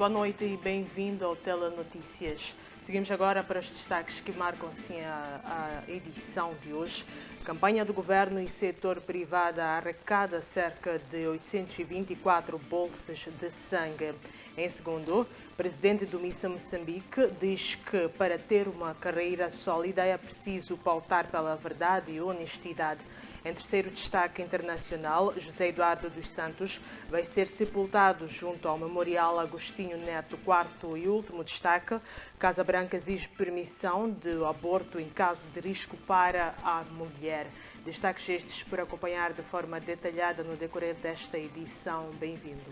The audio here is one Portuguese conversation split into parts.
boa noite e bem-vindo ao Telenotícias. Seguimos agora para os destaques que marcam sim a edição de hoje. A campanha do governo e setor privado arrecada cerca de 824 bolsas de sangue. Em segundo, o presidente do MISA Moçambique diz que para ter uma carreira sólida é preciso pautar pela verdade e honestidade. Em terceiro destaque internacional, José Eduardo dos Santos vai ser sepultado junto ao Memorial Agostinho Neto. Quarto e último destaque, Casa Branca exige permissão de aborto em caso de risco para a mulher. Destaques estes por acompanhar de forma detalhada no decorrer desta edição. Bem-vindo.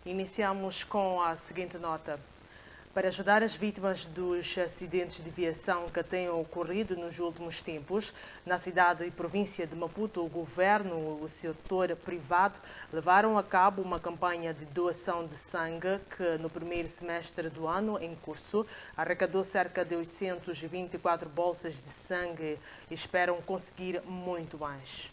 Iniciamos com a seguinte nota. Para ajudar as vítimas dos acidentes de viação que têm ocorrido nos últimos tempos, na cidade e província de Maputo, o governo e o setor privado levaram a cabo uma campanha de doação de sangue que, no primeiro semestre do ano em curso, arrecadou cerca de 824 bolsas de sangue e esperam conseguir muito mais.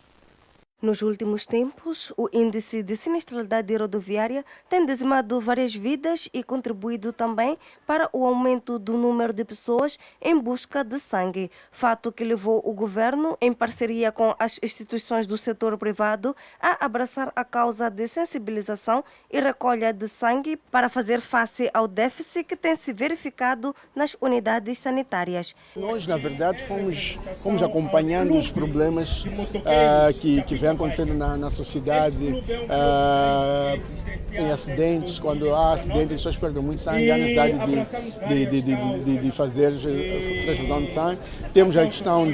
Nos últimos tempos, o índice de sinistralidade rodoviária tem dizimado várias vidas e contribuído também para o aumento do número de pessoas em busca de sangue, fato que levou o governo, em parceria com as instituições do setor privado, a abraçar a causa de sensibilização e recolha de sangue para fazer face ao déficit que tem se verificado nas unidades sanitárias. Nós, na verdade, fomos acompanhando os problemas que vêm acontecendo na sociedade, em acidentes. Quando há acidentes, as pessoas perdem muito sangue, há necessidade de fazer transfusão de sangue. Temos a questão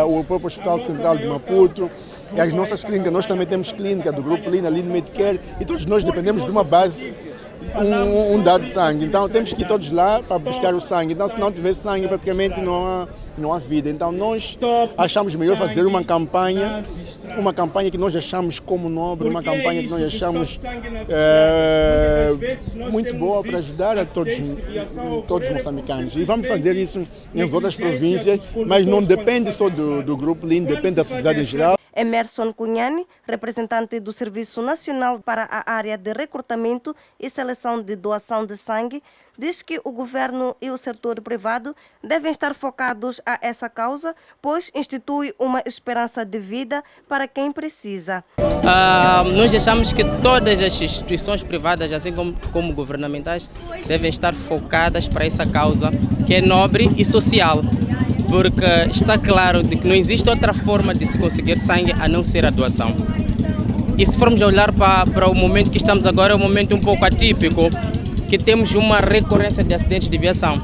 o próprio Hospital Central de Maputo e as nossas clínicas. Nós também temos clínica do Grupo Lina, Lina Medicare, e todos nós dependemos de uma base, um dado de sangue. Então temos que ir todos lá para buscar o sangue. Então, se não tiver sangue, praticamente não há vida. Então nós achamos melhor fazer uma campanha que nós achamos como nobre, uma campanha que nós achamos muito boa para ajudar a todos os moçambicanos. E vamos fazer isso em outras províncias, mas não depende só do Grupo Lin, depende da sociedade em geral. Emerson Cunhani, representante do Serviço Nacional para a área de recrutamento e seleção de doação de sangue, diz que o governo e o setor privado devem estar focados a essa causa, pois institui uma esperança de vida para quem precisa. Nós achamos que todas as instituições privadas, assim como governamentais, devem estar focadas para essa causa que é nobre e social. Porque está claro de que não existe outra forma de se conseguir sangue a não ser a doação. E se formos olhar para o momento que estamos agora, é um momento um pouco atípico, que temos uma recorrência de acidentes de viação.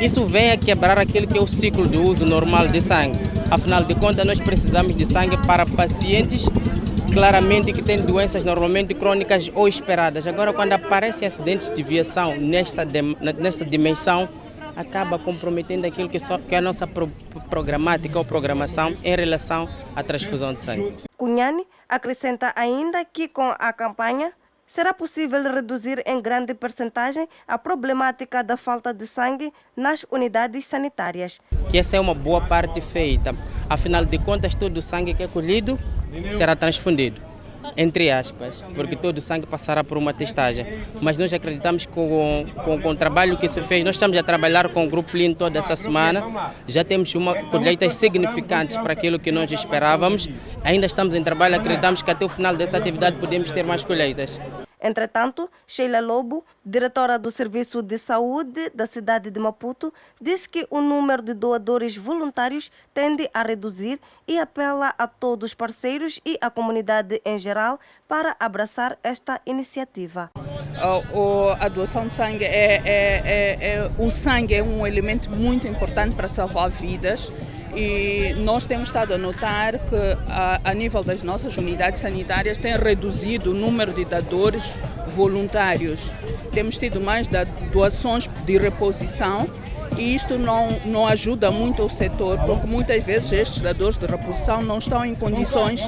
Isso vem a quebrar aquele que é o ciclo de uso normal de sangue. Afinal de contas, nós precisamos de sangue para pacientes claramente que têm doenças normalmente crônicas ou esperadas. Agora, quando aparecem acidentes de viação nesta dimensão, acaba comprometendo aquilo que é a nossa programática ou programação em relação à transfusão de sangue. Cunhani acrescenta ainda que com a campanha será possível reduzir em grande percentagem a problemática da falta de sangue nas unidades sanitárias. Que essa é uma boa parte feita. Afinal de contas, todo o sangue que é colhido será transfundido, entre aspas, porque todo o sangue passará por uma testagem. Mas nós acreditamos que com o trabalho que se fez, nós estamos a trabalhar com o Grupo Lin toda essa semana, já temos colheitas significantes para aquilo que nós esperávamos. Ainda estamos em trabalho, acreditamos que até o final dessa atividade podemos ter mais colheitas. Entretanto, Sheila Lobo, diretora do Serviço de Saúde da cidade de Maputo, diz que o número de doadores voluntários tende a reduzir e apela a todos os parceiros e a comunidade em geral para abraçar esta iniciativa. A doação de sangue o sangue é um elemento muito importante para salvar vidas. E nós temos estado a notar que, a nível das nossas unidades sanitárias, tem reduzido o número de dadores voluntários. temos tido mais doações de reposição e isto não ajuda muito o setor, porque muitas vezes estes dadores de reposição não estão em condições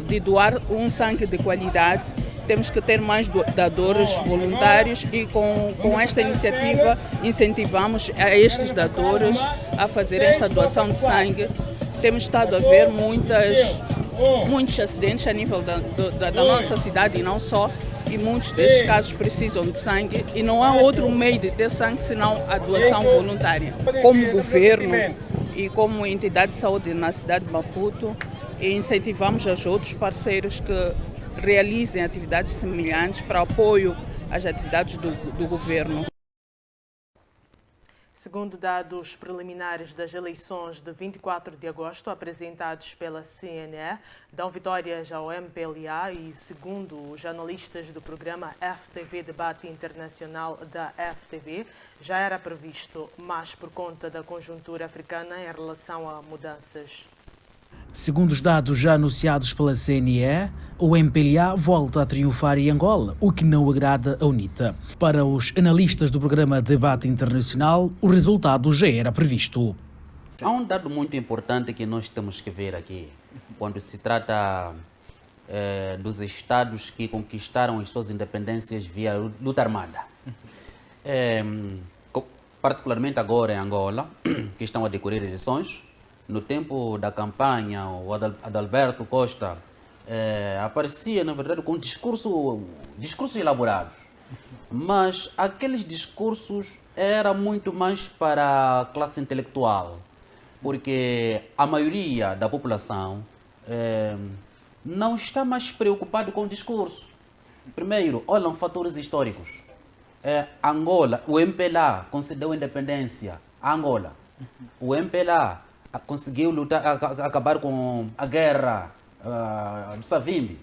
de doar um sangue de qualidade. Temos que ter mais dadores voluntários e com esta iniciativa incentivamos a estes dadores a fazer esta doação de sangue. Temos estado a ver muitos acidentes a nível da nossa cidade e não só, e muitos destes casos precisam de sangue e não há outro meio de ter sangue senão a doação voluntária. Como governo e como entidade de saúde na cidade de Maputo, incentivamos os outros parceiros que realizem atividades semelhantes para apoio às atividades do governo. Segundo dados preliminares das eleições de 24 de agosto apresentados pela CNE, dão vitórias ao MPLA e, segundo os analistas do programa FTV Debate Internacional da FTV, já era previsto, mas por conta da conjuntura africana em relação a mudanças. Segundo os dados já anunciados pela CNE, o MPLA volta a triunfar em Angola, o que não agrada a UNITA. Para os analistas do programa Debate Internacional, o resultado já era previsto. Há um dado muito importante que nós temos que ver aqui, quando se trata dos estados que conquistaram as suas independências via luta armada. Particularmente agora em Angola, que estão a decorrer eleições. No tempo da campanha, o Adalberto Costa aparecia, na verdade, com discursos elaborados. Mas aqueles discursos eram muito mais para a classe intelectual, porque a maioria da população não está mais preocupada com o discurso. Primeiro, olham fatores históricos. Angola, o MPLA concedeu independência a Angola. O MPLA conseguiu acabar com a guerra do Savimbi.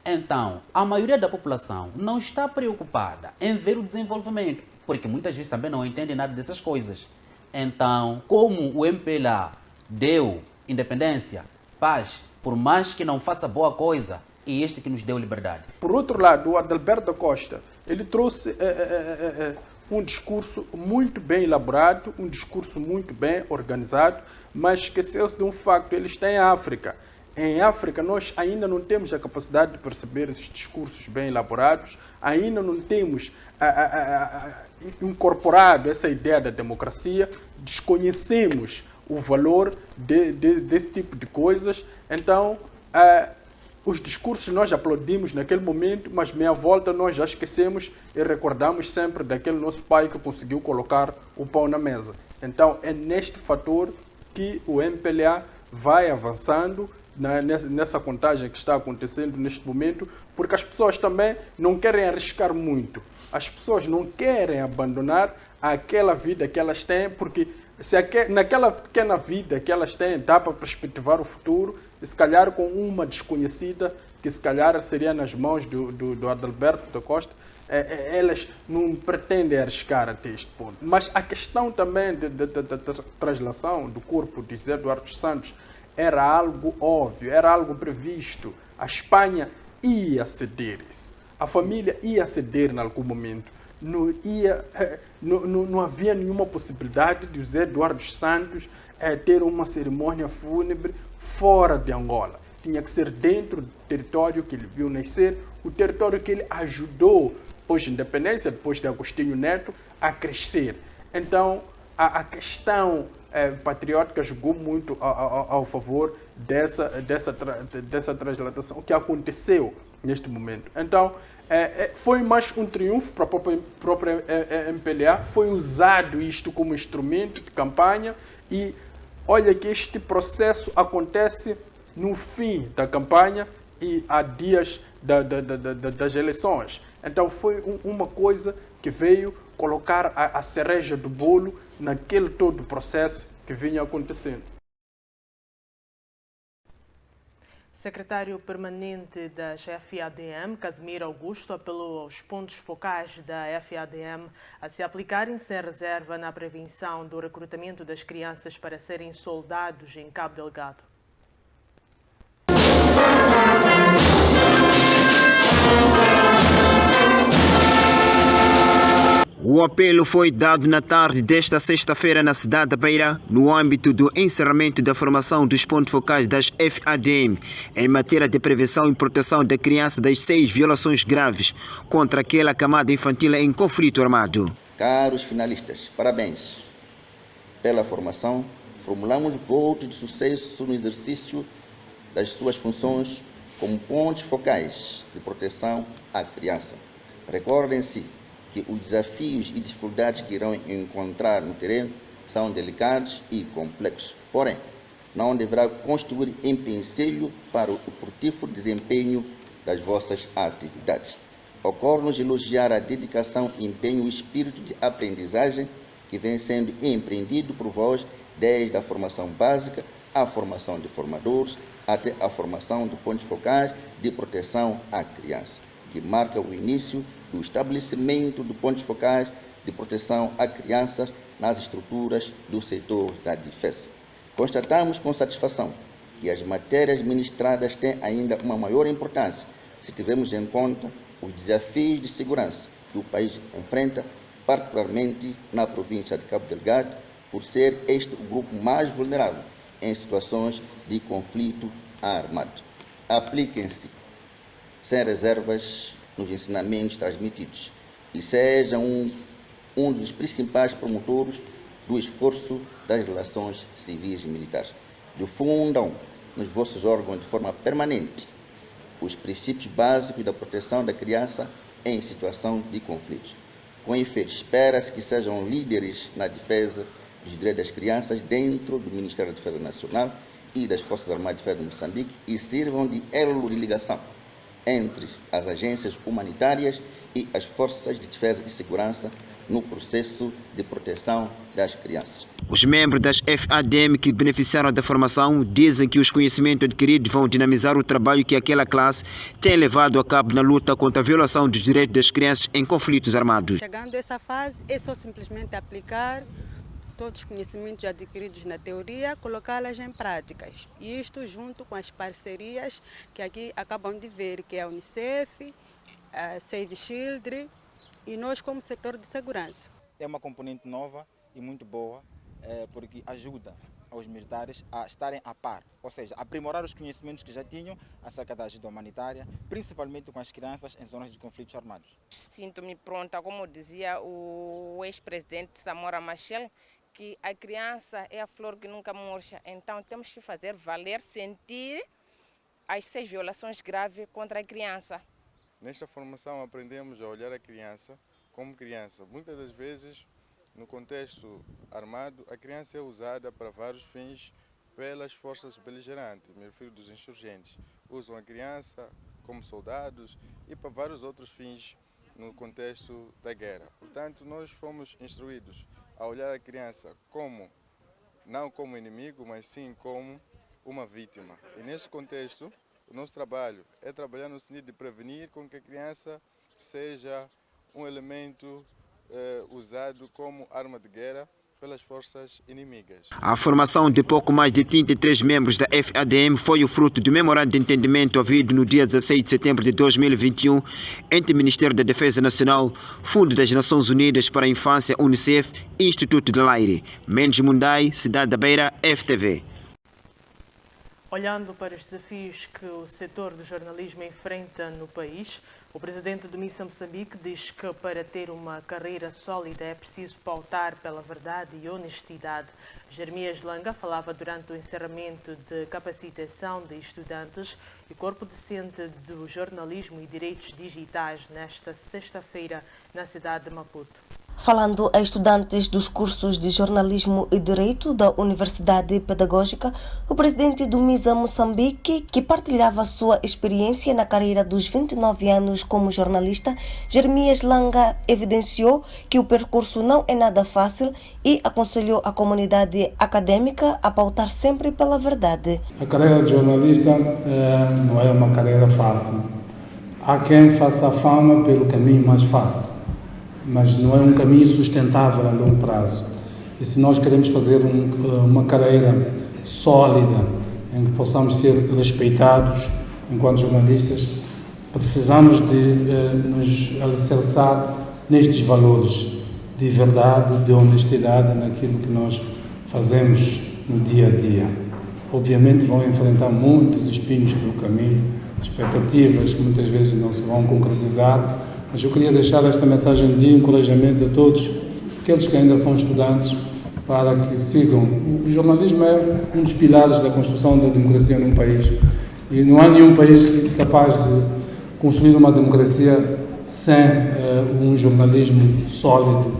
Então, a maioria da população não está preocupada em ver o desenvolvimento, porque muitas vezes também não entende nada dessas coisas. Então, como o MPLA deu independência, paz, por mais que não faça boa coisa, é este que nos deu liberdade. Por outro lado, o Adalberto Costa, ele trouxe um discurso muito bem elaborado, um discurso muito bem organizado, mas esqueceu-se de um facto: ele está em África. Em África, nós ainda não temos a capacidade de perceber esses discursos bem elaborados, ainda não temos incorporado essa ideia da democracia, desconhecemos o valor desse tipo de coisas. Então, os discursos nós aplaudimos naquele momento, mas meia volta nós já esquecemos e recordamos sempre daquele nosso pai que conseguiu colocar o pão na mesa. Então, é neste fator que o MPLA vai avançando nessa contagem que está acontecendo neste momento, porque as pessoas também não querem arriscar muito. As pessoas não querem abandonar aquela vida que elas têm, porque se naquela pequena vida que elas têm dá para perspectivar o futuro, e se calhar com uma desconhecida, que se calhar seria nas mãos do Adalberto da Costa, elas não pretendem arriscar até este ponto. Mas a questão também da translação do corpo de José Eduardo Santos era algo óbvio, era algo previsto. A Espanha ia ceder isso. A família ia ceder em algum momento. Não havia nenhuma possibilidade de José Eduardo Santos ter uma cerimônia fúnebre fora de Angola. Tinha que ser dentro do território que ele viu nascer, o território que ele ajudou, depois da independência, depois de Agostinho Neto, a crescer. Então, a questão patriótica jogou muito ao favor dessa transladação que aconteceu neste momento. Então, foi mais um triunfo para a própria MPLA, foi usado isto como instrumento de campanha e olha que este processo acontece no fim da campanha e há dias das eleições. Então foi uma coisa que veio colocar a cereja do bolo naquele todo o processo que vinha acontecendo. Secretário permanente da FADM, Casimiro Augusto, apelou aos pontos focais da FADM a se aplicarem sem reserva na prevenção do recrutamento das crianças para serem soldados em Cabo Delgado. O apelo foi dado na tarde desta sexta-feira na cidade da Beira, no âmbito do encerramento da formação dos pontos focais das FADM em matéria de prevenção e proteção da criança das 6 violações graves contra aquela camada infantil em conflito armado. Caros finalistas, parabéns pela formação. Formulamos votos de sucesso no exercício das suas funções como pontos focais de proteção à criança. Recordem-se que os desafios e dificuldades que irão encontrar no terreno são delicados e complexos. Porém, não deverá constituir empecilho para o frutífero desempenho das vossas atividades. Ocorre-nos elogiar a dedicação, empenho e espírito de aprendizagem que vem sendo empreendido por vós desde a formação básica à formação de formadores até a formação de pontos focais de proteção à criança, que marca o início do estabelecimento de pontos focais de proteção a crianças nas estruturas do setor da defesa. Constatamos com satisfação que as matérias ministradas têm ainda uma maior importância se tivermos em conta os desafios de segurança que o país enfrenta, particularmente na província de Cabo Delgado, por ser este o grupo mais vulnerável em situações de conflito armado. Apliquem-se sem reservas nos ensinamentos transmitidos e sejam um dos principais promotores do esforço das relações civis e militares. Difundam nos vossos órgãos de forma permanente os princípios básicos da proteção da criança em situação de conflitos. Com efeito, espera-se que sejam líderes na defesa dos direitos das crianças dentro do Ministério da Defesa Nacional e das Forças Armadas de Defesa de Moçambique e sirvam de elo de ligação entre as agências humanitárias e as forças de defesa e segurança no processo de proteção das crianças. Os membros das FADM que beneficiaram da formação dizem que os conhecimentos adquiridos vão dinamizar o trabalho que aquela classe tem levado a cabo na luta contra a violação dos direitos das crianças em conflitos armados. Chegando a essa fase, é só simplesmente aplicar todos os conhecimentos adquiridos na teoria, colocá-las em práticas. E isto junto com as parcerias que aqui acabam de ver, que é a Unicef, a Save Children e nós como setor de segurança. É uma componente nova e muito boa, porque ajuda aos militares a estarem a par, ou seja, aprimorar os conhecimentos que já tinham acerca da ajuda humanitária, principalmente com as crianças em zonas de conflitos armados. Sinto-me pronta, como dizia o ex-presidente Samora Machel, que a criança é a flor que nunca murcha, então temos que fazer valer, sentir as 6 violações graves contra a criança. Nesta formação aprendemos a olhar a criança como criança. Muitas das vezes, no contexto armado, a criança é usada para vários fins pelas forças beligerantes, me refiro dos insurgentes. Usam a criança como soldados e para vários outros fins no contexto da guerra. Portanto, nós fomos instruídos a olhar a criança não como inimigo, mas sim como uma vítima. E neste contexto, o nosso trabalho é trabalhar no sentido de prevenir com que a criança seja um elemento usado como arma de guerra pelas forças inimigas. A formação de pouco mais de 33 membros da FADM foi o fruto do memorando de entendimento havido no dia 16 de setembro de 2021 entre o Ministério da Defesa Nacional, Fundo das Nações Unidas para a Infância, Unicef e Instituto de Laire. Mendes Mundai, Cidade da Beira, FTV. Olhando para os desafios que o setor do jornalismo enfrenta no país, o presidente do Missa Moçambique diz que para ter uma carreira sólida é preciso pautar pela verdade e honestidade. Jeremias Langa falava durante o encerramento de capacitação de estudantes e corpo docente do jornalismo e direitos digitais nesta sexta-feira na cidade de Maputo. Falando a estudantes dos cursos de jornalismo e direito da Universidade Pedagógica, o presidente do MISA Moçambique, que partilhava sua experiência na carreira dos 29 anos como jornalista, Jeremias Langa evidenciou que o percurso não é nada fácil e aconselhou a comunidade acadêmica a pautar sempre pela verdade. A carreira de jornalista não é uma carreira fácil. Há quem faça a fama pelo caminho mais fácil, mas não é um caminho sustentável a longo prazo. E se nós queremos fazer uma carreira sólida, em que possamos ser respeitados enquanto jornalistas, precisamos de nos alicerçar nestes valores. de verdade, de honestidade naquilo que nós fazemos no dia a dia. Obviamente vão enfrentar muitos espinhos pelo caminho, expectativas que muitas vezes não se vão concretizar, mas eu queria deixar esta mensagem de encorajamento a todos aqueles que ainda são estudantes para que sigam. O jornalismo é um dos pilares da construção da democracia num país e não há nenhum país capaz de construir uma democracia sem um jornalismo sólido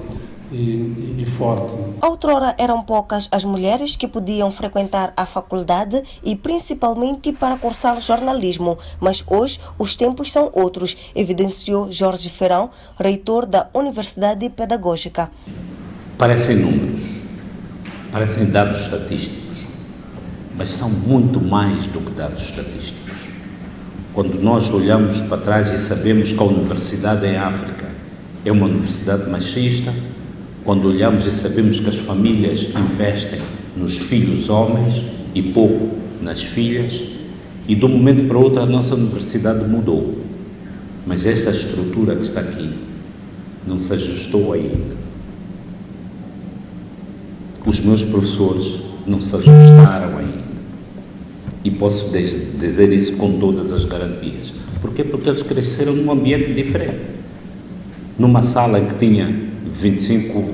e forte. Outrora eram poucas as mulheres que podiam frequentar a faculdade e principalmente para cursar jornalismo, mas hoje os tempos são outros, evidenciou Jorge Ferrão, reitor da Universidade Pedagógica. Parecem números, parecem dados estatísticos, mas são muito mais do que dados estatísticos. Quando nós olhamos para trás e sabemos que a universidade em África é uma universidade machista, quando olhamos e sabemos que as famílias investem nos filhos homens e pouco nas filhas, e de um momento para outro a nossa universidade mudou. Mas essa estrutura que está aqui não se ajustou ainda. Os meus professores não se ajustaram ainda. E posso dizer isso com todas as garantias. Porquê? Porque eles cresceram num ambiente diferente. Numa sala em que tinha 25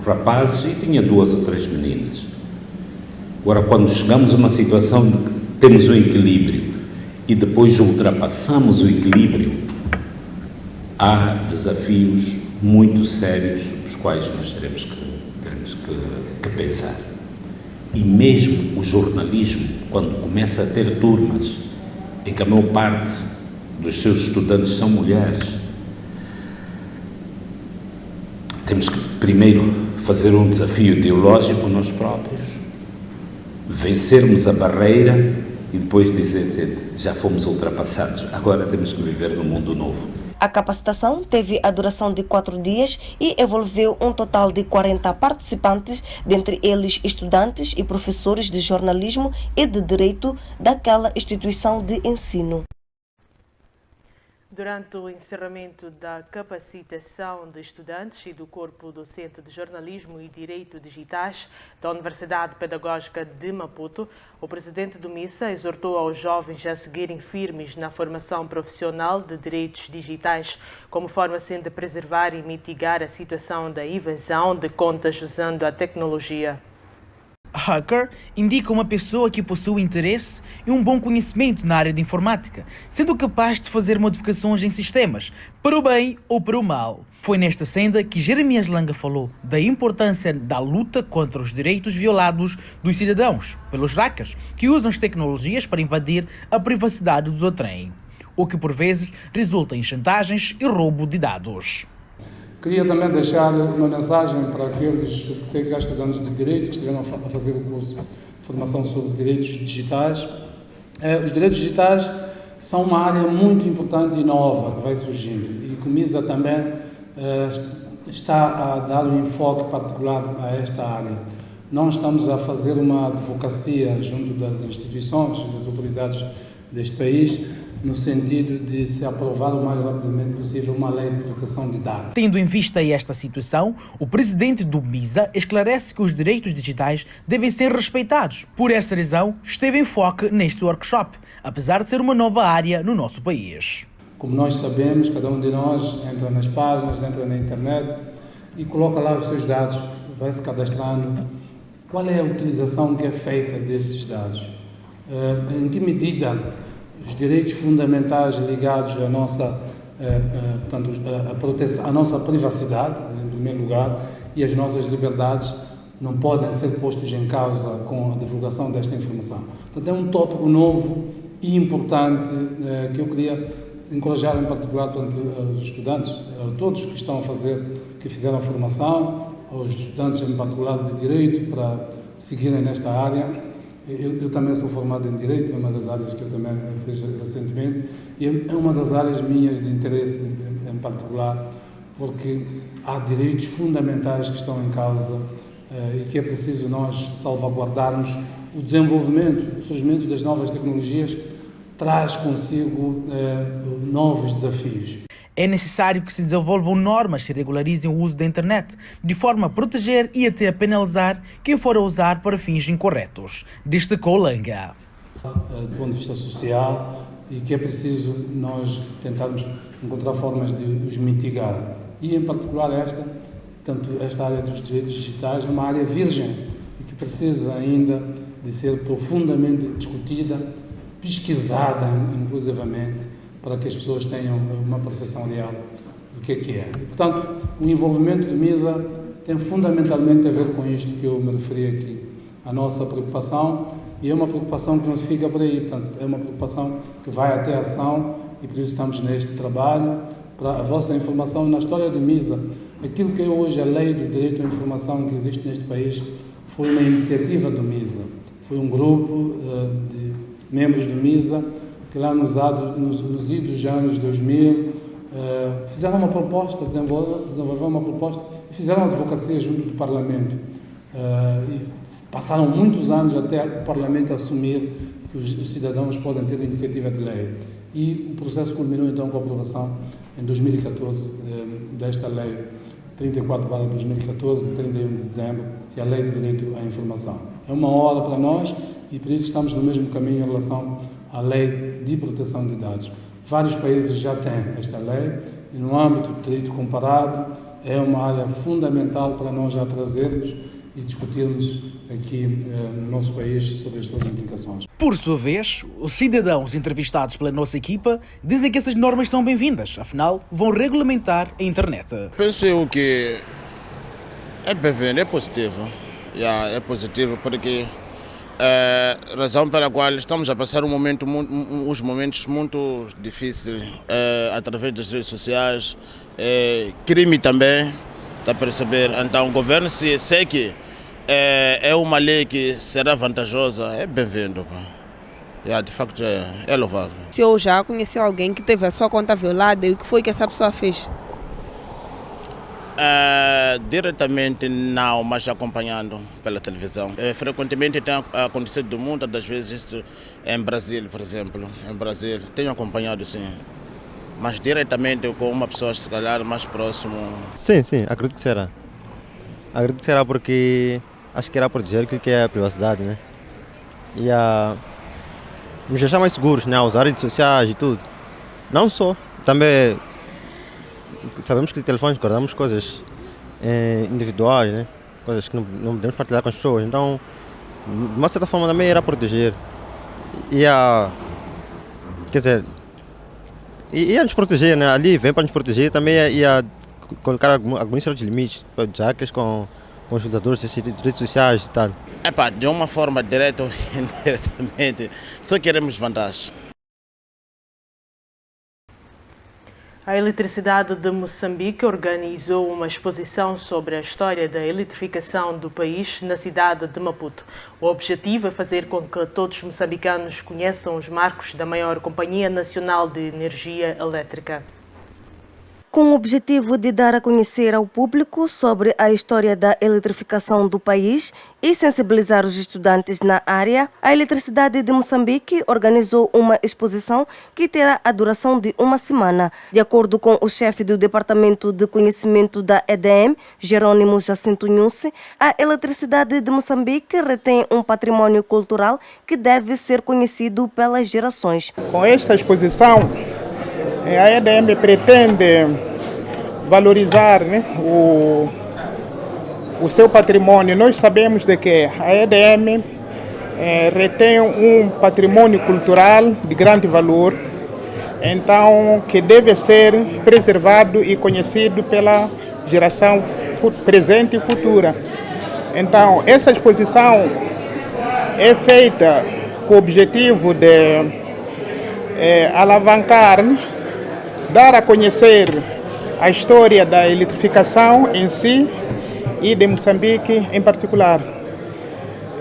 rapazes e tinha 2 ou 3 meninas. Agora, quando chegamos a uma situação de que temos um equilíbrio e depois ultrapassamos o equilíbrio, há desafios muito sérios sobre os quais nós teremos que pensar. E mesmo o jornalismo, quando começa a ter turmas em que a maior parte dos seus estudantes são mulheres, temos que primeiro fazer um desafio ideológico nós próprios, vencermos a barreira e depois dizer, gente, já fomos ultrapassados, agora temos que viver num mundo novo. A capacitação teve a duração de 4 dias e envolveu um total de 40 participantes, dentre eles estudantes e professores de jornalismo e de direito daquela instituição de ensino. Durante o encerramento da capacitação de estudantes e do Corpo Docente de Jornalismo e Direito Digitais da Universidade Pedagógica de Maputo, o presidente do MISA exortou aos jovens a seguirem firmes na formação profissional de direitos digitais, como forma assim de preservar e mitigar a situação da evasão de contas usando a tecnologia. Hacker indica uma pessoa que possui interesse e um bom conhecimento na área de informática, sendo capaz de fazer modificações em sistemas, para o bem ou para o mal. Foi nesta senda que Jeremias Langa falou da importância da luta contra os direitos violados dos cidadãos pelos hackers, que usam as tecnologias para invadir a privacidade do outrem, o que por vezes resulta em chantagens e roubo de dados. Queria também deixar uma mensagem para aqueles estudantes de Direito que estiveram a fazer o curso de formação sobre direitos digitais. Os direitos digitais são uma área muito importante e nova que vai surgindo e que o MISA também está a dar um enfoque particular a esta área. Nós estamos a fazer uma advocacia junto das instituições e das autoridades deste país, no sentido de se aprovar o mais rapidamente possível uma lei de proteção de dados. Tendo em vista esta situação, o presidente do MISA esclarece que os direitos digitais devem ser respeitados. Por essa razão, esteve em foco neste workshop, apesar de ser uma nova área no nosso país. Como nós sabemos, cada um de nós entra nas páginas, entra na internet e coloca lá os seus dados, vai se cadastrando. Qual é a utilização que é feita desses dados? Em que medida os direitos fundamentais ligados à nossa, a nossa privacidade, em primeiro lugar, e as nossas liberdades não podem ser postos em causa com a divulgação desta informação. Portanto, é um tópico novo e importante que eu queria encorajar em particular os estudantes, a todos que estão a fazer, que fizeram a formação, aos estudantes em particular de Direito, para seguirem nesta área. Eu também sou formado em Direito, é uma das áreas que eu também fiz recentemente, e é uma das áreas minhas de interesse em particular, porque há direitos fundamentais que estão em causa e que é preciso nós salvaguardarmos. O desenvolvimento, o surgimento das novas tecnologias traz consigo novos desafios. É necessário que se desenvolvam normas que regularizem o uso da internet, de forma a proteger e até a penalizar quem for a usar para fins incorretos, destacou Langa. Do ponto de vista social, e que é preciso nós tentarmos encontrar formas de os mitigar. E, em particular, esta área dos direitos digitais é uma área virgem e que precisa ainda de ser profundamente discutida, pesquisada, inclusivamente, para que as pessoas tenham uma percepção real do que é. E, portanto, o envolvimento do MISA tem fundamentalmente a ver com isto que eu me referi aqui. A nossa preocupação, e é uma preocupação que não se fica por aí, portanto, é uma preocupação que vai até a ação e por isso estamos neste trabalho. Para a vossa informação, na história do MISA, aquilo que é hoje a lei do direito à informação que existe neste país foi uma iniciativa do MISA. Foi um grupo de membros do MISA que lá nos idos anos 2000 fizeram uma proposta, desenvolveram uma proposta e fizeram advocacia junto do Parlamento. E passaram muitos anos até o Parlamento assumir que os cidadãos podem ter iniciativa de lei. E o processo culminou então com a aprovação em 2014 desta lei 34/2014, de 31 de dezembro, que é a Lei do Direito à Informação. É uma hora para nós e por isso estamos no mesmo caminho em relação à Lei de Proteção de Dados. Vários países já têm esta lei e no âmbito do direito comparado é uma área fundamental para nós já trazermos e discutirmos aqui no nosso país sobre as suas implicações. Por sua vez, os cidadãos entrevistados pela nossa equipa dizem que essas normas são bem-vindas, afinal, vão regulamentar a internet. Penso eu que é bem-vindo, é positivo. É positivo porque razão pela qual estamos a passar uns momentos muito difíceis através das redes sociais, crime também, está a perceber? Então o governo, se sei que é uma lei que será vantajosa, é bem-vindo. De facto é louvável. Se eu já conheci alguém que teve a sua conta violada, e o que foi que essa pessoa fez? Diretamente não, mas acompanhando pela televisão. Frequentemente tem acontecido muitas das vezes isto em Brasil, por exemplo. Em Brasil, tenho acompanhado sim. Mas diretamente com uma pessoa, se calhar, mais próximo. Sim, acredito que será. Acredito que será porque acho que irá proteger aquilo que é a privacidade, né? E nos deixar mais seguros, né? Usar redes sociais e tudo. Não só, também sabemos que telefones guardamos coisas individuais, né? Coisas que não podemos partilhar com as pessoas. Então, de uma certa forma também irá proteger. Quer dizer, ia nos proteger, né? Ali vem para nos proteger, também ia colocar alguns certos limites, já que com os utilizadores de redes sociais e tal. De uma forma direta ou indiretamente, só queremos vantagem. A Eletricidade de Moçambique organizou uma exposição sobre a história da eletrificação do país na cidade de Maputo. O objetivo é fazer com que todos os moçambicanos conheçam os marcos da maior companhia nacional de energia elétrica. Com o objetivo de dar a conhecer ao público sobre a história da eletrificação do país e sensibilizar os estudantes na área, a Eletricidade de Moçambique organizou uma exposição que terá a duração de uma semana. De acordo com o chefe do Departamento de Conhecimento da EDM, Jerônimo Jacinto Nhusse, a Eletricidade de Moçambique retém um patrimônio cultural que deve ser conhecido pelas gerações. Com esta exposição, a EDM pretende valorizar, né, o seu patrimônio. Nós sabemos de que a EDM retém um patrimônio cultural de grande valor, então que deve ser preservado e conhecido pela geração presente e futura. Então, essa exposição é feita com o objetivo de alavancar, dar a conhecer a história da eletrificação em si e de Moçambique em particular.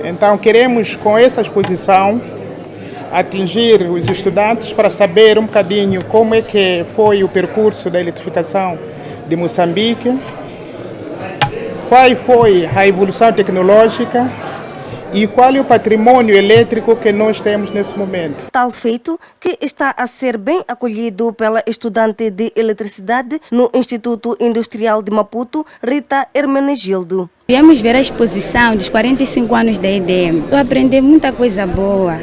Então queremos com essa exposição atingir os estudantes para saber um bocadinho como é que foi o percurso da eletrificação de Moçambique, qual foi a evolução tecnológica e qual é o patrimônio elétrico que nós temos nesse momento. Tal feito que está a ser bem acolhido pela estudante de eletricidade no Instituto Industrial de Maputo, Rita Hermenegildo. Viemos ver a exposição dos 45 anos da EDM. Eu aprendi muita coisa boa.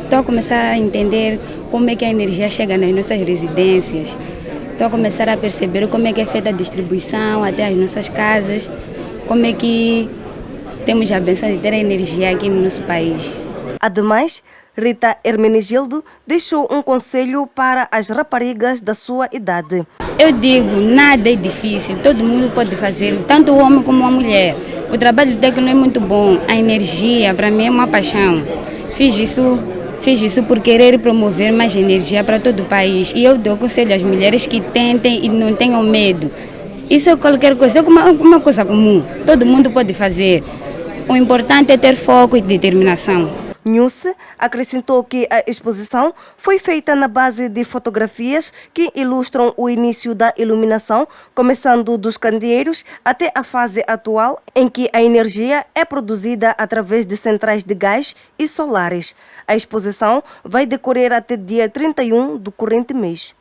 Estou a começar a entender como é que a energia chega nas nossas residências. Estou a começar a perceber como é que é feita a distribuição até as nossas casas, como é que temos a benção de ter a energia aqui no nosso país. Ademais, Rita Hermenegildo deixou um conselho para as raparigas da sua idade. Eu digo, nada é difícil, todo mundo pode fazer, tanto o homem como a mulher. O trabalho técnico é muito bom, a energia para mim é uma paixão. Fiz isso por querer promover mais energia para todo o país. E eu dou conselho às mulheres que tentem e não tenham medo. Isso é qualquer coisa, é uma coisa comum, todo mundo pode fazer. O importante é ter foco e determinação. Nhusse acrescentou que a exposição foi feita na base de fotografias que ilustram o início da iluminação, começando dos candeeiros até a fase atual, em que a energia é produzida através de centrais de gás e solares. A exposição vai decorrer até dia 31 do corrente mês.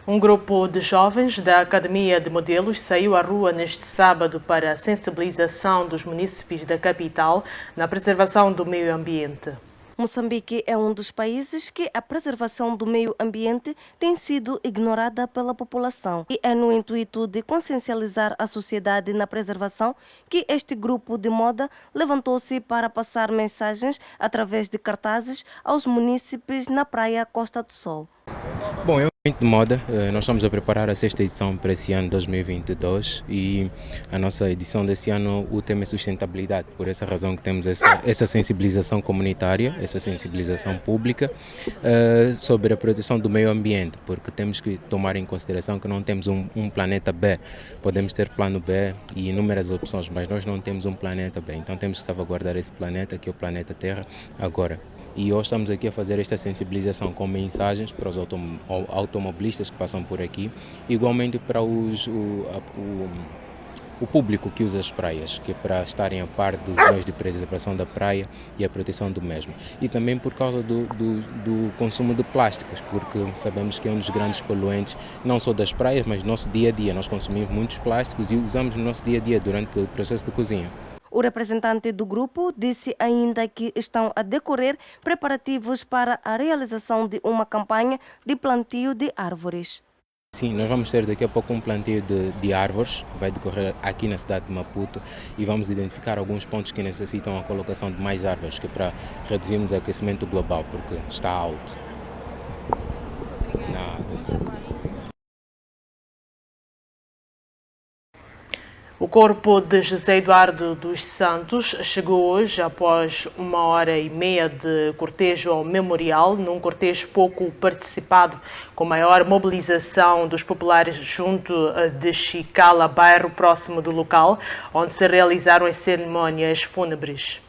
Um grupo de jovens da Academia de Modelos saiu à rua neste sábado para a sensibilização dos munícipes da capital na preservação do meio ambiente. Moçambique é um dos países que a preservação do meio ambiente tem sido ignorada pela população. E é no intuito de consciencializar a sociedade na preservação que este grupo de moda levantou-se para passar mensagens através de cartazes aos munícipes na praia Costa do Sol. Bom, é um evento de moda, nós estamos a preparar a 6ª edição para esse ano 2022 e a nossa edição desse ano, o tema é sustentabilidade, por essa razão que temos essa sensibilização comunitária, essa sensibilização pública sobre a proteção do meio ambiente, porque temos que tomar em consideração que não temos um planeta B, podemos ter plano B e inúmeras opções, mas nós não temos um planeta B, então temos que salvaguardar esse planeta, que é o planeta Terra, agora. E hoje estamos aqui a fazer esta sensibilização com mensagens para os automobilistas que passam por aqui, igualmente para o público que usa as praias, que é para estarem a par dos meios de preservação da praia e a proteção do mesmo. E também por causa do consumo de plásticos, porque sabemos que é um dos grandes poluentes, não só das praias, mas do nosso dia a dia. Nós consumimos muitos plásticos e usamos no nosso dia a dia durante o processo de cozinha. O representante do grupo disse ainda que estão a decorrer preparativos para a realização de uma campanha de plantio de árvores. Sim, nós vamos ter daqui a pouco um plantio de árvores que vai decorrer aqui na cidade de Maputo e vamos identificar alguns pontos que necessitam a colocação de mais árvores, que é para reduzirmos o aquecimento global, porque está alto. O corpo de José Eduardo dos Santos chegou hoje após 1h30 de cortejo ao memorial, num cortejo pouco participado, com maior mobilização dos populares junto de Chicala, bairro próximo do local, onde se realizaram as cerimônias fúnebres.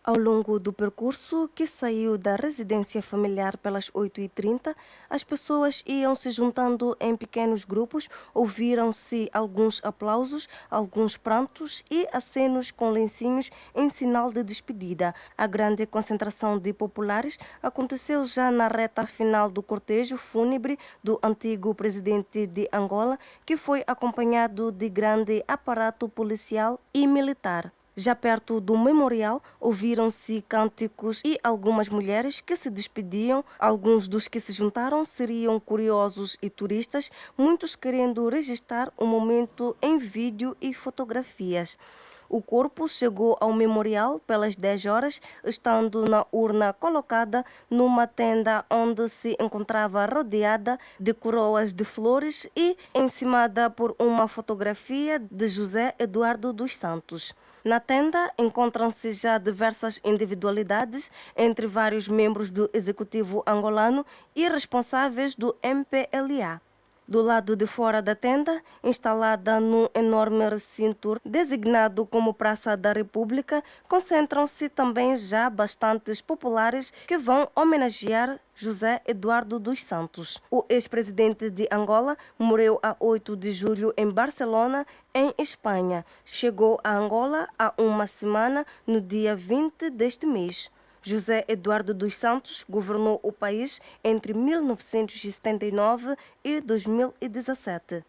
Ao longo do percurso, que saiu da residência familiar pelas 8h30, as pessoas iam se juntando em pequenos grupos, ouviram-se alguns aplausos, alguns prantos e acenos com lencinhos em sinal de despedida. A grande concentração de populares aconteceu já na reta final do cortejo fúnebre do antigo presidente de Angola, que foi acompanhado de grande aparato policial e militar. Já perto do memorial, ouviram-se cânticos e algumas mulheres que se despediam. Alguns dos que se juntaram seriam curiosos e turistas, muitos querendo registrar o momento em vídeo e fotografias. O corpo chegou ao memorial pelas 10 horas, estando na urna colocada numa tenda onde se encontrava rodeada de coroas de flores e encimada por uma fotografia de José Eduardo dos Santos. Na tenda encontram-se já diversas individualidades, entre vários membros do executivo angolano e responsáveis do MPLA. Do lado de fora da tenda, instalada num enorme recinto designado como Praça da República, concentram-se também já bastantes populares que vão homenagear José Eduardo dos Santos. O ex-presidente de Angola morreu a 8 de julho em Barcelona, em Espanha. Chegou a Angola há uma semana, no dia 20 deste mês. José Eduardo dos Santos governou o país entre 1979 e 2017.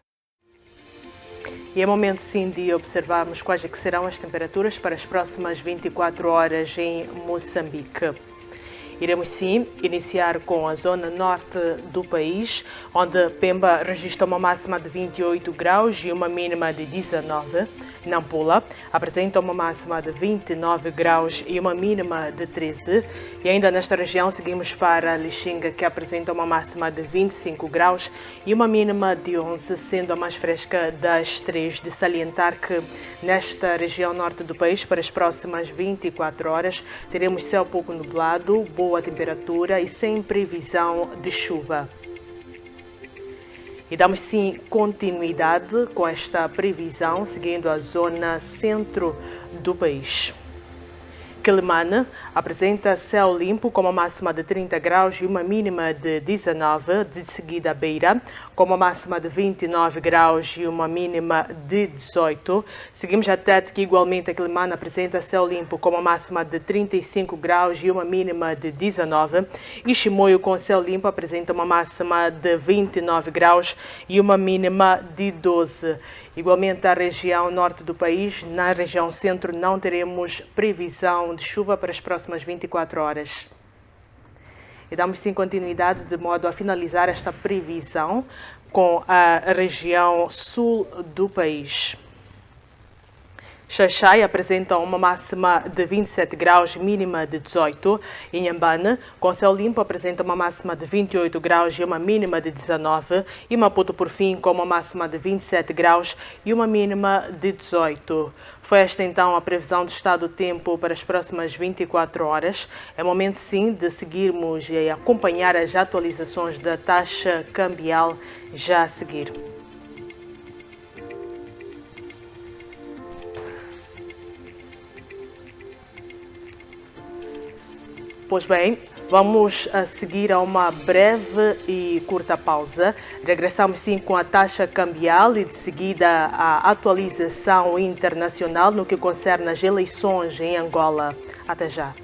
E é momento sim de observarmos quais é que serão as temperaturas para as próximas 24 horas em Moçambique. Iremos sim iniciar com a zona norte do país, onde Pemba registra uma máxima de 28 graus e uma mínima de 19. Nampula apresenta uma máxima de 29 graus e uma mínima de 13. E ainda nesta região seguimos para Lixinga, que apresenta uma máxima de 25 graus e uma mínima de 11, sendo a mais fresca das três. De salientar que nesta região norte do país, para as próximas 24 horas, teremos céu pouco nublado, boa temperatura e sem previsão de chuva. E damos sim continuidade com esta previsão, seguindo a zona centro do país. Quelimane apresenta céu limpo com uma máxima de 30 graus e uma mínima de 19. De seguida, Beira, com uma máxima de 29 graus e uma mínima de 18. Seguimos a Tete, que igualmente a Quelimane apresenta céu limpo com uma máxima de 35 graus e uma mínima de 19. E Chimoio, com céu limpo, apresenta uma máxima de 29 graus e uma mínima de 12. Igualmente, a região norte do país, na região centro, não teremos previsão de chuva para as próximas 24 horas. E damos sim continuidade de modo a finalizar esta previsão com a região sul do país. Xaixai apresenta uma máxima de 27 graus, mínima de 18. Inhambane, com céu limpo, apresenta uma máxima de 28 graus e uma mínima de 19. E Maputo, por fim, com uma máxima de 27 graus e uma mínima de 18. Foi esta então a previsão do estado do tempo para as próximas 24 horas. É momento sim de seguirmos e acompanhar as atualizações da taxa cambial já a seguir. Pois bem, vamos a seguir a uma breve e curta pausa. Regressamos sim com a taxa cambial e de seguida a atualização internacional no que concerne as eleições em Angola. Até já.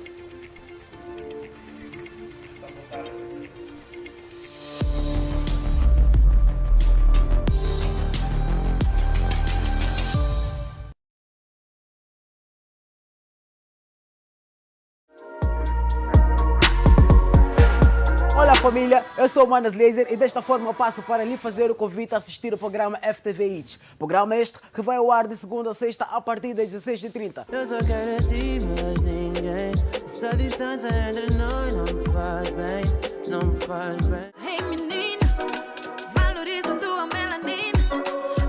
Olá família, eu sou o Manas Laser e desta forma eu passo para lhe fazer o convite a assistir o programa FTV Hits. Programa este que vai ao ar de segunda a sexta a partir das 16h30. Eu só quero estimas ninguém. Essa distância entre nós não me faz bem, não me faz bem. Hey menina, valoriza tua melanina,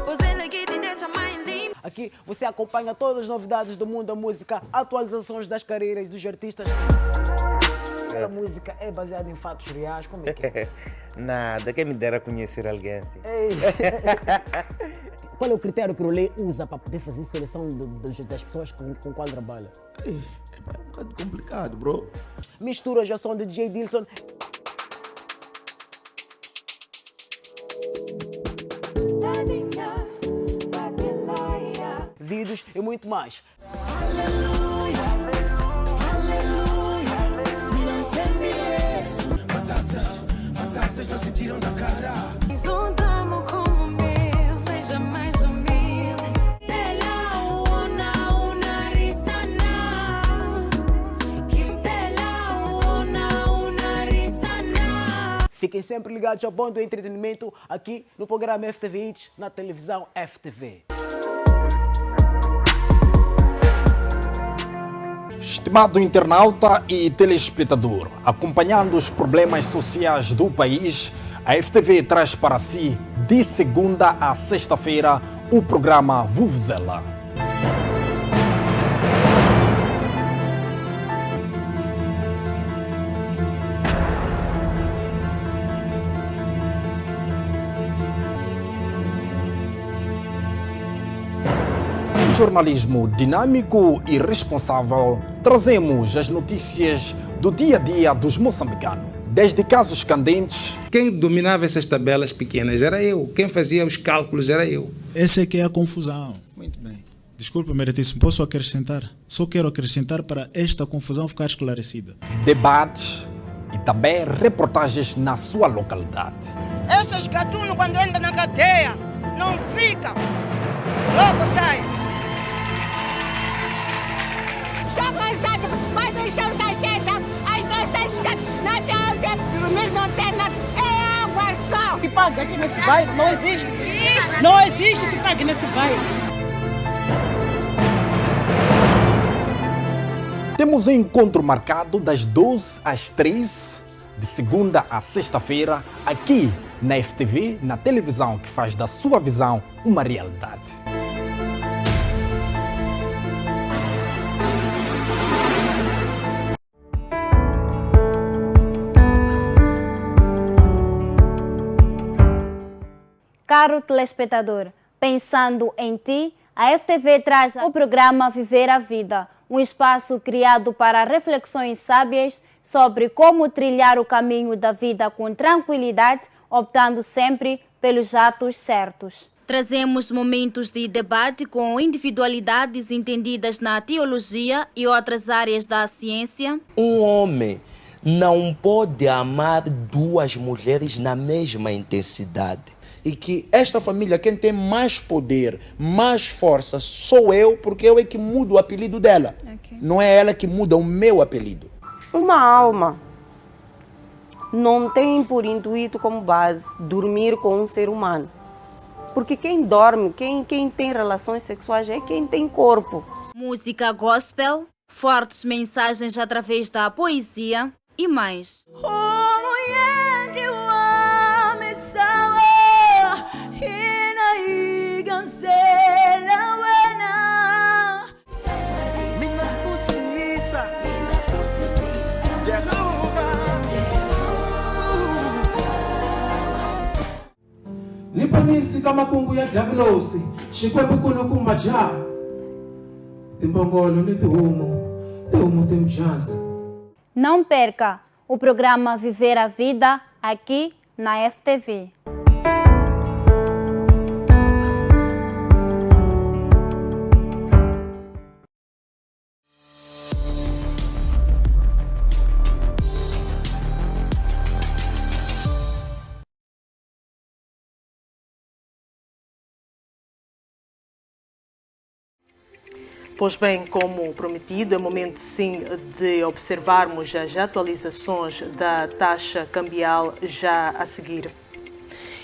pois ele aqui te deixa mais linda. Aqui você acompanha todas as novidades do mundo da música, atualizações das carreiras dos artistas. A música é baseada em fatos reais, como é que é? Nada, quem me dera conhecer alguém assim. Qual é o critério que o Rolê usa para poder fazer seleção das pessoas com qual trabalha? É um bocado complicado, bro. Misturas ao som de DJ Dilson. Vídeos e muito mais. Já se tiram da cara. Um tamo como o meu, seja mais humilde. Fiquem sempre ligados ao bom do entretenimento aqui no programa FTV Hits, na televisão FTV. Estimado internauta e telespectador, acompanhando os problemas sociais do país, a FTV traz para si, de segunda a sexta-feira, o programa Vuvuzela. Com jornalismo dinâmico e responsável, trazemos as notícias do dia a dia dos moçambicanos. Desde casos candentes. Quem dominava essas tabelas pequenas era eu. Quem fazia os cálculos era eu. Essa é que é a confusão. Muito bem. Desculpa, meritíssimo, posso acrescentar? Só quero acrescentar para esta confusão ficar esclarecida. Debates e também reportagens na sua localidade. Esses gatunos, quando entram na cadeia, não ficam. Logo saem. Estou cansado, mas deixam da gente. As nossas casas não tem onde dormir, não tem nada. É água só. Que paga aqui nesse bairro não existe. Não existe que pague nesse bairro. Temos um encontro marcado das 12 às 3, de segunda a sexta-feira, aqui na FTV, na televisão que faz da sua visão uma realidade. Caro telespectador, pensando em ti, a FTV traz o programa Viver a Vida, um espaço criado para reflexões sábias sobre como trilhar o caminho da vida com tranquilidade, optando sempre pelos atos certos. Trazemos momentos de debate com individualidades entendidas na teologia e outras áreas da ciência. Um homem não pode amar duas mulheres na mesma intensidade. E que esta família, quem tem mais poder, mais força, sou eu, porque eu é que mudo o apelido dela. Okay. Não é ela que muda o meu apelido. Uma alma não tem por intuito como base dormir com um ser humano. Porque quem dorme, quem tem relações sexuais é quem tem corpo. Música gospel, fortes mensagens através da poesia e mais. Nipamisi kama kungu ya davlosi shikwebu kuno kumaja timbongolo ni tuhumu timjaza. Não perca o programa Viver a Vida aqui na FTV. Pois bem, como prometido, é momento sim de observarmos as atualizações da taxa cambial já a seguir.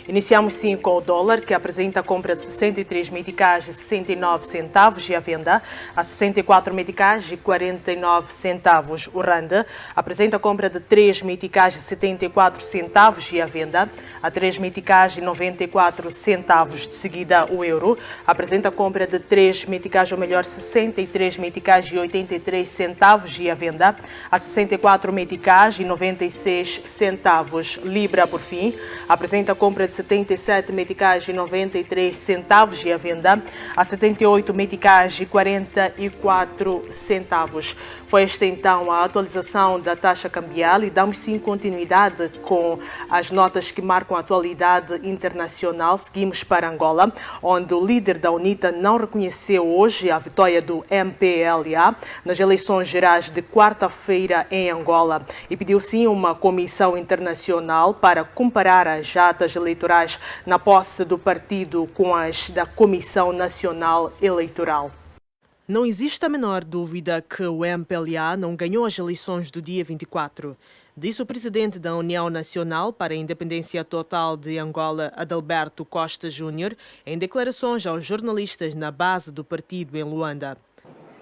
Iniciamos sim com o dólar, que apresenta a compra de 63 meticais e 69 centavos e a venda a 64 meticais e 49 centavos. O rand apresenta a compra de 3 meticais e 74 centavos e a venda a 3 meticais e 94 centavos. De seguida, o euro apresenta a compra de 3 meticais, ou melhor, 63 meticais e 83 centavos e a venda a 64 meticais e 96 centavos. Libra, por fim, apresenta a compra de 77 meticais e 93 centavos e a venda a 78 meticais e 44 centavos. Foi esta então a atualização da taxa cambial e damos sim continuidade com as notas que marcam a atualidade internacional. Seguimos para Angola, onde o líder da UNITA não reconheceu hoje a vitória do MPLA nas eleições gerais de quarta-feira em Angola e pediu sim uma comissão internacional para comparar as atas eleitorais na posse do partido com as da Comissão Nacional Eleitoral. Não existe a menor dúvida que o MPLA não ganhou as eleições do dia 24. Disse o presidente da União Nacional para a Independência Total de Angola, Adalberto Costa Júnior, em declarações aos jornalistas na base do partido em Luanda.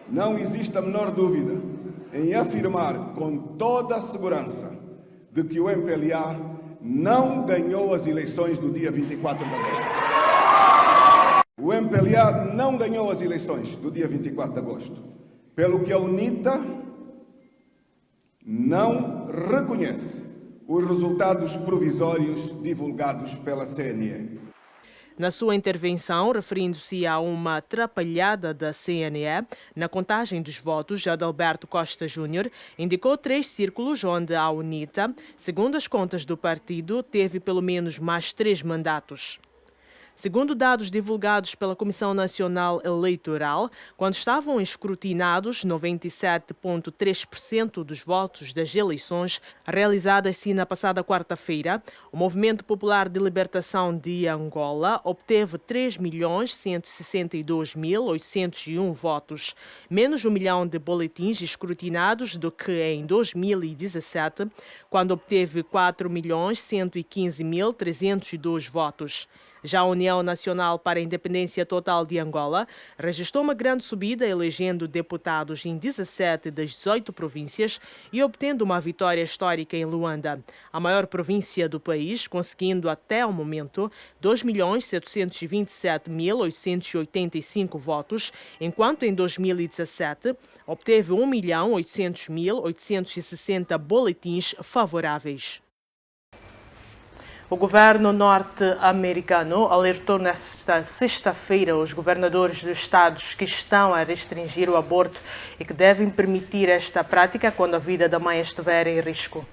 Não existe a menor dúvida em afirmar com toda a segurança de que o MPLA não ganhou as eleições do dia 24 de agosto. O MPLA não ganhou as eleições do dia 24 de agosto, pelo que a UNITA não reconhece os resultados provisórios divulgados pela CNE. Na sua intervenção, referindo-se a uma atrapalhada da CNE na contagem dos votos, Adalberto Costa Júnior indicou 3 círculos onde a UNITA, segundo as contas do partido, teve pelo menos mais 3 mandatos. Segundo dados divulgados pela Comissão Nacional Eleitoral, quando estavam escrutinados 97,3% dos votos das eleições realizadas na passada quarta-feira, o Movimento Popular de Libertação de Angola obteve 3.162.801 votos, menos 1 milhão de boletins escrutinados do que em 2017, quando obteve 4.115.302 votos. Já a União Nacional para a Independência Total de Angola registrou uma grande subida, elegendo deputados em 17 das 18 províncias e obtendo uma vitória histórica em Luanda, a maior província do país, conseguindo até o momento 2.727.885 votos, enquanto em 2017 obteve 1.800.860 boletins favoráveis. O governo norte-americano alertou nesta sexta-feira os governadores dos estados que estão a restringir o aborto e que devem permitir esta prática quando a vida da mãe estiver em risco.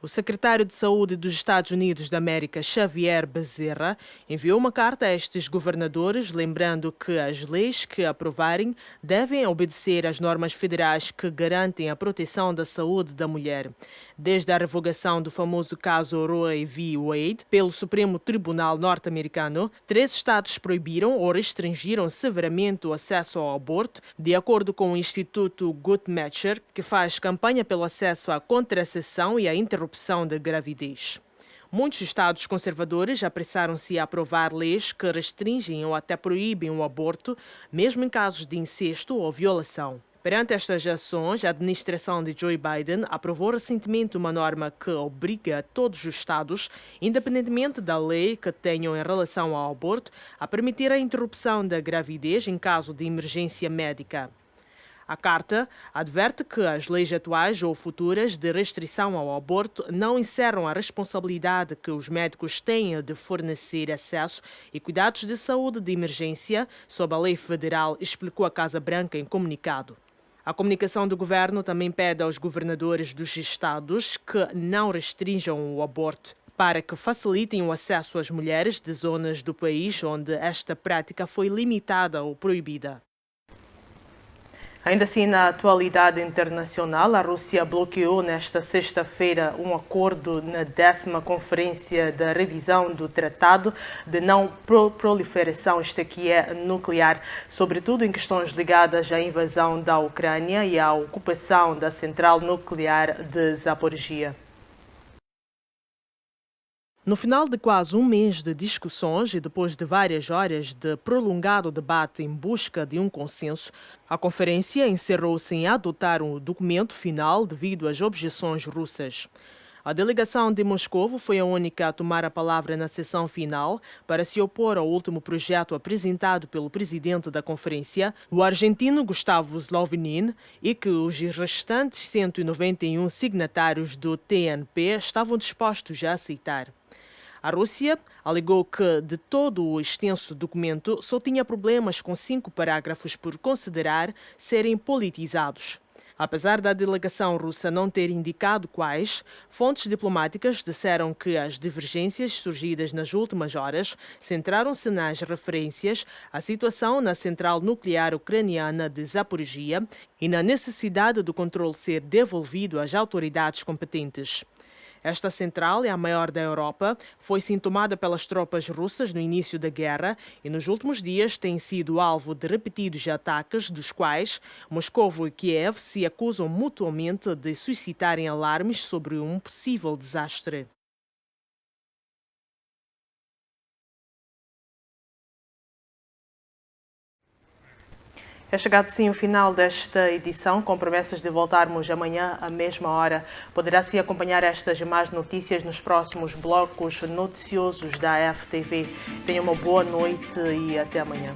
O secretário de Saúde dos Estados Unidos da América, Xavier Becerra, enviou uma carta a estes governadores, lembrando que as leis que aprovarem devem obedecer às normas federais que garantem a proteção da saúde da mulher. Desde a revogação do famoso caso Roe v. Wade pelo Supremo Tribunal norte-americano, 3 estados proibiram ou restringiram severamente o acesso ao aborto, de acordo com o Instituto Guttmacher, que faz campanha pelo acesso à contracepção e à interrupção da gravidez. Muitos estados conservadores apressaram-se a aprovar leis que restringem ou até proíbem o aborto, mesmo em casos de incesto ou violação. Perante estas ações, a administração de Joe Biden aprovou recentemente uma norma que obriga todos os estados, independentemente da lei que tenham em relação ao aborto, a permitir a interrupção da gravidez em caso de emergência médica. A carta adverte que as leis atuais ou futuras de restrição ao aborto não encerram a responsabilidade que os médicos têm de fornecer acesso e cuidados de saúde de emergência sob a lei federal, explicou a Casa Branca em comunicado. A comunicação do governo também pede aos governadores dos estados que não restringam o aborto, para que facilitem o acesso às mulheres de zonas do país onde esta prática foi limitada ou proibida. Ainda assim, na atualidade internacional, a Rússia bloqueou nesta sexta-feira um acordo na 10ª Conferência da Revisão do Tratado de Não Proliferação Nuclear, sobretudo em questões ligadas à invasão da Ucrânia e à ocupação da central nuclear de Zaporizhia. No final de quase um mês de discussões e depois de várias horas de prolongado debate em busca de um consenso, a conferência encerrou-se em adotar um documento final devido às objeções russas. A delegação de Moscovo foi a única a tomar a palavra na sessão final para se opor ao último projeto apresentado pelo presidente da conferência, o argentino Gustavo Slovenin, e que os restantes 191 signatários do TNP estavam dispostos a aceitar. A Rússia alegou que, de todo o extenso documento, só tinha problemas com 5 parágrafos por considerar serem politizados. Apesar da delegação russa não ter indicado quais, fontes diplomáticas disseram que as divergências surgidas nas últimas horas centraram-se nas referências à situação na central nuclear ucraniana de Zaporizhia e na necessidade do controle ser devolvido às autoridades competentes. Esta central é a maior da Europa, foi tomada pelas tropas russas no início da guerra e nos últimos dias tem sido alvo de repetidos ataques, dos quais Moscovo e Kiev se acusam mutuamente de suscitarem alarmes sobre um possível desastre. É chegado sim o final desta edição, com promessas de voltarmos amanhã à mesma hora. Poderá sim acompanhar estas e mais notícias nos próximos blocos noticiosos da FTV. Tenha uma boa noite e até amanhã.